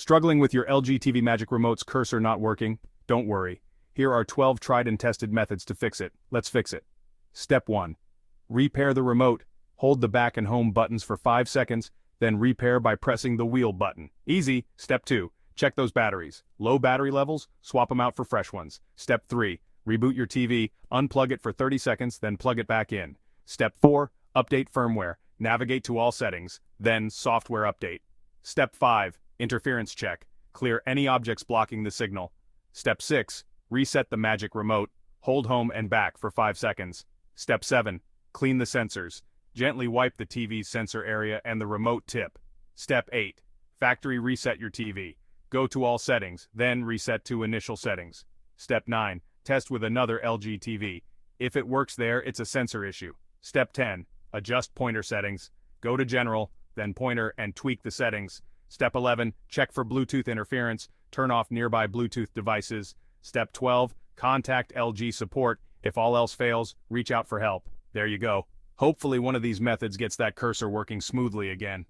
Struggling with your LG TV Magic Remote's cursor not working? Don't worry. Here are 12 tried and tested methods to fix it. Let's fix it. Step 1. Repair the remote. Hold the back and home buttons for 5 seconds, then repair by pressing the wheel button. Easy. Step 2. Check those batteries. Low battery levels? Swap them out for fresh ones. Step 3. Reboot your TV, unplug it for 30 seconds, then plug it back in. Step 4. Update firmware. Navigate to all settings, then software update. Step 5. Interference check. Clear any objects blocking the signal. Step 6. Reset the Magic Remote. Hold home and back for 5 seconds. Step 7. Clean the sensors. Gently wipe the TV's sensor area and the remote tip. Step 8. Factory reset your TV. Go to all settings, then reset to initial settings. Step 9. Test with another LG TV. If it works there, it's a sensor issue. Step 10. Adjust pointer settings. Go to General, then Pointer and tweak the settings. Step 11. Check for Bluetooth interference. Turn off nearby Bluetooth devices. Step 12. Contact LG support. If all else fails, reach out for help. There you go. Hopefully one of these methods gets that cursor working smoothly again.